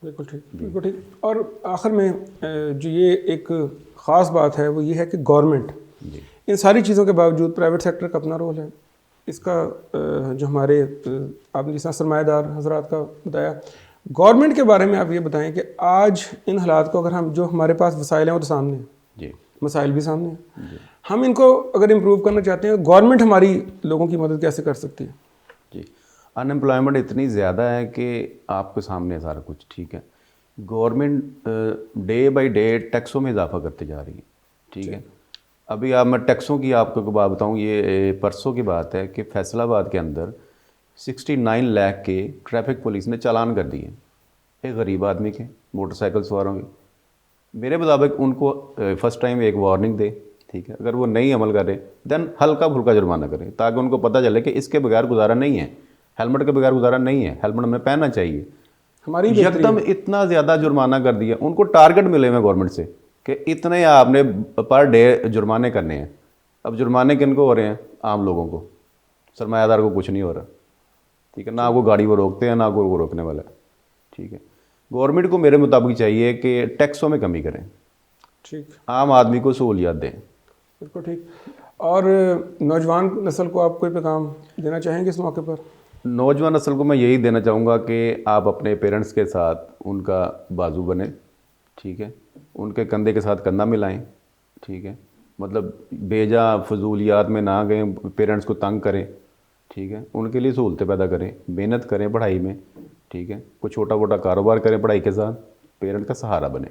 بالکل ٹھیک، بالکل ٹھیک. اور آخر میں جو یہ ایک خاص بات ہے وہ یہ ہے کہ گورنمنٹ ان ساری چیزوں کے باوجود پرائیویٹ سیکٹر کا اپنا رول ہے. اس کا جو ہمارے آپ نے جس طرح سرمایہ دار حضرات کا بتایا، گورنمنٹ کے بارے میں آپ یہ بتائیں کہ آج ان حالات کو اگر ہم جو ہمارے پاس وسائل ہیں وہ تو سامنے ہیں، مسائل بھی سامنے ہیں، ہم ان کو اگر امپروو کرنا چاہتے ہیں، گورنمنٹ ہماری لوگوں کی مدد کیسے کر سکتی ہے؟ جی، ان امپلائمنٹ اتنی زیادہ ہے کہ آپ کے سامنے سارا کچھ ٹھیک ہے. گورنمنٹ ڈے بائی ڈے ٹیکسوں میں اضافہ کرتے جا رہی ہے. ٹھیک ہے، ابھی میں ٹیکسوں کی آپ کو بات بتاؤں. یہ پرسوں کی بات ہے کہ فیصل آباد کے اندر 69 لاکھ کے ٹریفک پولیس نے چالان کر دیے ایک غریب آدمی کے موٹر سائیکل سواروں کے. میرے مطابق ان کو فرسٹ ٹائم ایک وارننگ دے، ٹھیک ہے، اگر وہ نہیں عمل کرے دین ہلکا پھلکا جرمانہ کرے تاکہ ان کو پتہ چلے کہ اس کے بغیر گزارا نہیں ہے، ہیلمٹ کے بغیر گزارا نہیں ہے، ہیلمٹ ہمیں پہننا چاہیے. ہماری یکدم اتنا زیادہ جرمانہ کر دیا. ان کو ٹارگٹ ملے ہوئے گورنمنٹ سے کہ اتنے آپ نے پر ڈے جرمانے کرنے ہیں. اب جرمانے کن کو ہو رہے ہیں؟ عام لوگوں کو، سرمایہ دار کو کچھ نہیں ہو رہا. ٹھیک ہے، نہ کوئی گاڑی وہ روکتے ہیں نہ کوئی وہ روکنے والا ہے. ٹھیک ہے، گورنمنٹ کو میرے مطابق چاہیے کہ ٹیکسوں میں کمی کریں، ٹھیک، عام آدمی کو سہولیات دیں. بالکل ٹھیک. اور نوجوان نسل کو آپ کوئی پیغام دینا چاہیں گے اس موقع پر؟ نوجوان نسل کو میں یہی دینا چاہوں گا کہ آپ اپنے پیرنٹس کے ساتھ ان کا بازو بنیں. ٹھیک ہے، ان کے کندھے کے ساتھ کندھا ملائیں. ٹھیک ہے، مطلب بیجا فضولیات میں نہ گئیں، پیرنٹس کو تنگ کریں. ٹھیک ہے، ان کے لیے سہولتیں پیدا کریں، محنت کریں پڑھائی میں. ٹھیک ہے، کوئی چھوٹا موٹا کاروبار کریں پڑھائی کے ساتھ، پیرنٹ کا سہارا بنیں.